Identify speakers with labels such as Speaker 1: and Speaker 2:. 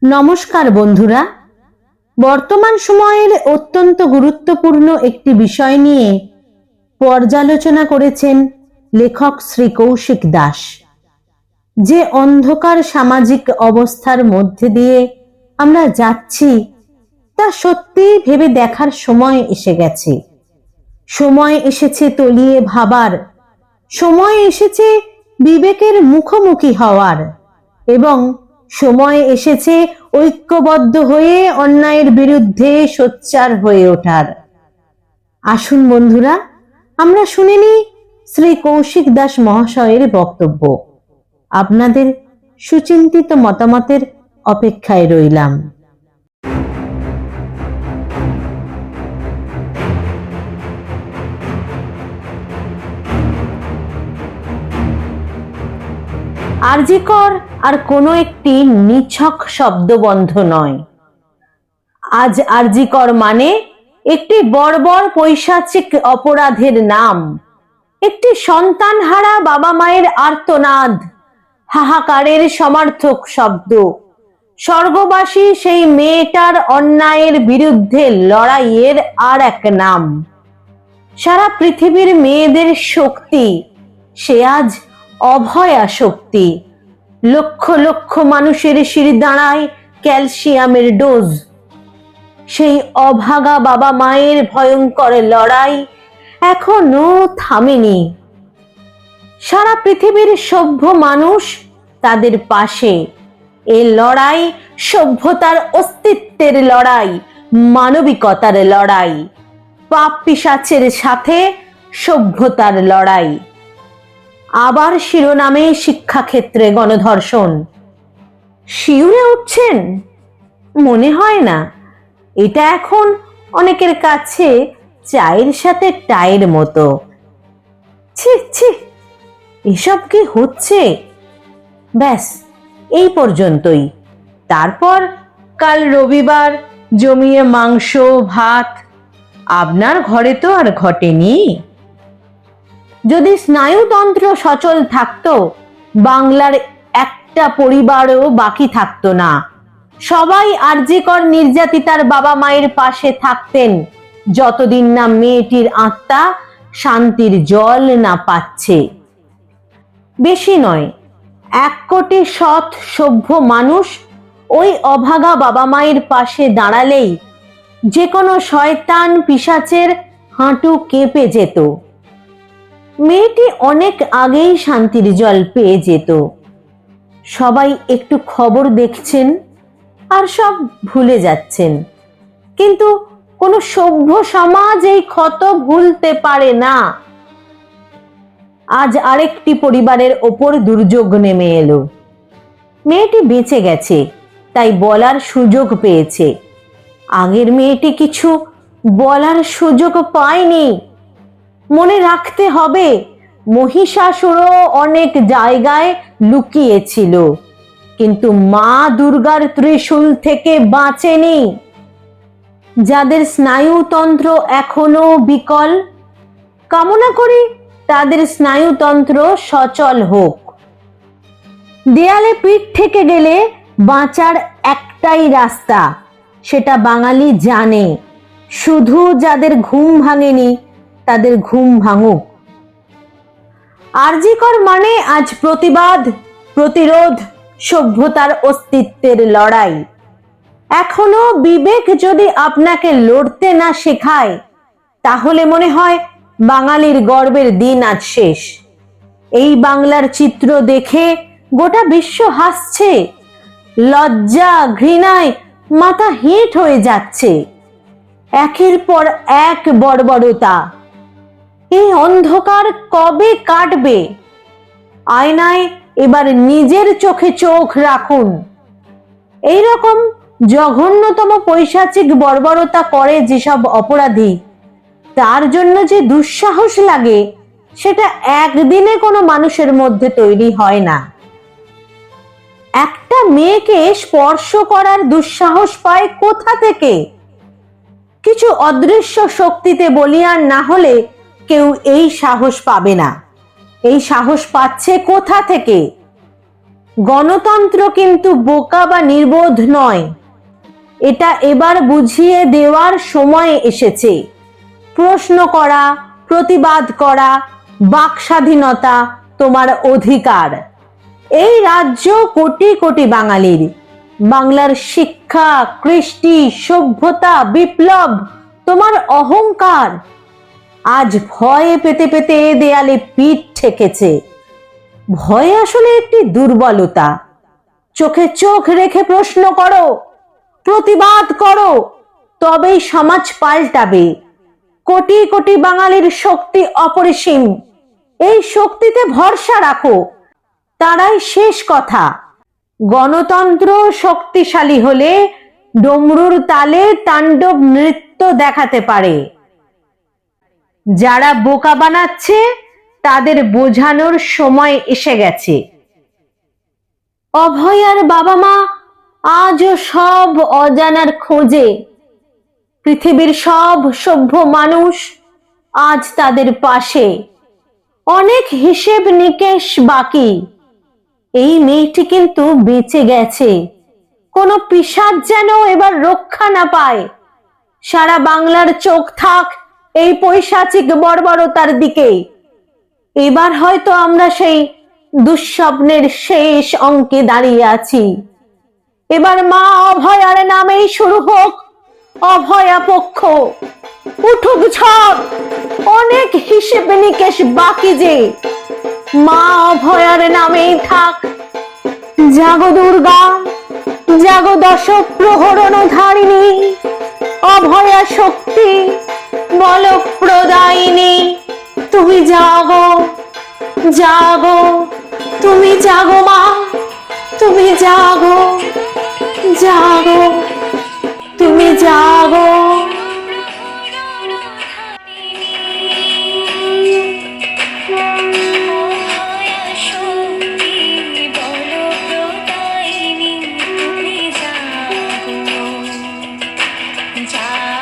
Speaker 1: নমস্কার বন্ধুরা, বর্তমান সময়ের অত্যন্ত গুরুত্বপূর্ণ একটি বিষয় নিয়ে পর্যালোচনা করেছেন লেখক শ্রী কৌশিক দাস। যে অন্ধকার সামাজিক অবস্থার মধ্যে দিয়ে আমরা যাচ্ছি তা সত্যিই ভেবে দেখার সময় এসে গেছে। সময় এসেছে তলিয়ে ভাবার, সময় এসেছে বিবেকের মুখোমুখি হওয়ার এবং সময় এসেছে ঐক্যবদ্ধ হয়ে অন্যায়ের বিরুদ্ধে সোচ্চার হয়ে ওঠার। আসুন বন্ধুরা, আমরা শুনে নিই শ্রী কৌশিক দাস মহাশয়ের বক্তব্য। আপনাদের সুচিন্তিত মতামতের অপেক্ষায় রইলাম। আরজিকর আর কোনো একটি নিছক শব্দবন্ধ নয়। আজ আরজিকর মানে একটি বর্বর পৈশাচিক অপরাধের নাম, একটি সন্তানহারা বাবা মায়ের আর্তনাদ, হাহাকারের সমার্থক শব্দ, স্বর্গবাসী সেই মেয়েটার অন্যায়ের বিরুদ্ধে লড়াইয়ের আর এক নাম। সারা পৃথিবীর মেয়েদের শক্তি সে আজ অভয়া শক্তি। লক্ষ লক্ষ মানুষের শিরদাঁড়ায় ক্যালসিয়ামের ডোজ। সেই অভাগা বাবা মায়ের ভয়ঙ্কর লড়াই এখনো থামেনি। সারা পৃথিবীর সভ্য মানুষ তাদের পাশে। এ লড়াই সভ্যতার অস্তিত্বের লড়াই, মানবিকতার লড়াই, পাপ পিশাচের সাথে সভ্যতার লড়াই। আবার শিরোনামে শিক্ষাক্ষেত্রে গণধর্ষণ। শিউরে উঠছেন? মনে হয় না। এটা এখন অনেকের কাছে চায়ের সাথে টায়ের মতো। ছি ছি, এসব কি হচ্ছে? ব্যাস এই পর্যন্তই। তারপর কাল রবিবার, জমিয়ে মাংস ভাত। আপনার ঘরে তো আর ঘটেনি। যদি স্নায়ুতন্ত্র সচল থাকতো, বাংলার একটা পরিবারও বাকি থাকতো না। সবাই আরজিকর নির্যাতিতার বাবা মায়ের পাশে থাকতেন, যতদিন না মেয়েটির আত্মা শান্তির জল না পাচ্ছে। বেশি নয়, 1 কোটি সৎ সভ্য মানুষ ওই অভাগা বাবা মায়ের পাশে দাঁড়ালেই যে কোনো শয়তান পিশাচের হাঁটু কেঁপে যেত। মেয়েটি অনেক আগেই শান্তির জল পেয়ে যেত। সবাই একটু খবর দেখছেন আর সব ভুলে যাচ্ছেন, কিন্তু কোনো সভ্য সমাজ এই ক্ষত ভুলতে পারে না। আজ আরেকটি পরিবারের ওপর দুর্যোগ নেমে এলো। মেয়েটি বেঁচে গেছে, তাই বলার সুযোগ পেয়েছে। আগের মেয়েটি কিছু বলার সুযোগ পায়নি। মনে রাখতে হবে, মহিষাসুরও অনেক জায়গায় লুকিয়েছিল, কিন্তু মা দুর্গার ত্রিশূল থেকে বাঁচেনি। যাদের স্নায়ুতন্ত্র এখনো বিকল, কামনা করি তাদের স্নায়ুতন্ত্র সচল হোক। দেয়ালে পিঠ থেকে গেলে বাঁচার একটাই রাস্তা, সেটা বাঙালি জানে। শুধু যাদের ঘুম ভাঙেনি তাদের ঘুম ভাঙুক। আরজিকর মানে আজ প্রতিবাদ, প্রতিরোধ, সভ্যতার অস্তিত্বের লড়াই। এখনো বিবেক যদি আপনাকে লড়তে না শেখায়, তাহলে মনে হয় বাঙালির গর্বের দিন আজ শেষ। এই বাংলার চিত্র দেখে গোটা বিশ্ব হাসছে। লজ্জা ঘৃণায় মাথা হেঁট হয়ে যাচ্ছে। একের পর এক বর্বরতা। এই অন্ধকার কবে কাটবে? আয়নায় এবার নিজের চোখে চোখ রাখুন। এই রকম জঘন্যতম পৈশাচিক বর্বরতা করে যেসব অপরাধী, তার জন্য যে দুঃসাহস লাগে, সেটা একদিনে কোনো মানুষের মধ্যে তৈরি হয় না। একটা মেয়েকে স্পর্শ করার দুঃসাহস পায় কোথা থেকে? কিছু অদৃশ্য শক্তিতে বলীয়ান না হলে কেউ এই সাহস পাবে না। এই সাহস পাচ্ছে কোথা থেকে? গণতন্ত্র কিন্তু বোকা বা নির্বোধ নয়, এটা এবার বুঝিয়ে দেওয়ার সময় এসেছে। প্রশ্ন করা, প্রতিবাদ করা, বাক স্বাধীনতা তোমার অধিকার। এই রাজ্য কোটি কোটি বাঙালির। বাংলার শিক্ষা, কৃষ্টি, সভ্যতা, বিপ্লব তোমার অহংকার। আজ ভয়ে পেতে পেতে দেয়ালে পিঠ ঠেকেছে। ভয় আসলে একটি দুর্বলতা। চোখে চোখ রেখে প্রশ্ন করো, প্রতিবাদ করো, তবেই সমাজ পাল্টাবে। কোটি কোটি বাঙালির শক্তি অপরিসীম। এই শক্তিতে ভরসা রাখো, তারাই শেষ কথা। গণতন্ত্র শক্তিশালী হলে ডমরুর তালে তাণ্ডব নৃত্য দেখাতে পারে। যারা বোকা বানাচ্ছে তাদের বোঝানোর সময় এসে গেছে। অভয়ার বাবা মা আজও সব অজানার খোঁজে। পৃথিবীর সব সভ্য মানুষ আজ তাদের পাশে। অনেক হিসেব নিকেশ বাকি। এই মেয়েটি কিন্তু বেঁচে গেছে। কোনো পিশাচ যেন এবার রক্ষা না পায়। সারা বাংলার চোখ থাক এই পৈশাচিক বর্বরতার দিকে। এবার হয়তো আমরা সেই দুঃস্বপ্নের শেষ অঙ্কে দাঁড়িয়ে আছি। এবার মা অভয়ার নামেই শুরু হোক অভয়া পক্ষ। উঠুক ঝড়, অনেক হিসেব নিকেশ বাকি যে। মা অভয়ার নামেই থাক। জাগো দুর্গা, জাগো দশ প্রহরণ ধারিণী, অভয়া শক্তি বল প্রদায়িনী। তুমি জাগো, জাগো, তুমি জাগো মা, তুমি জাগো, জাগো, তুমি জাগো।
Speaker 2: জাগো।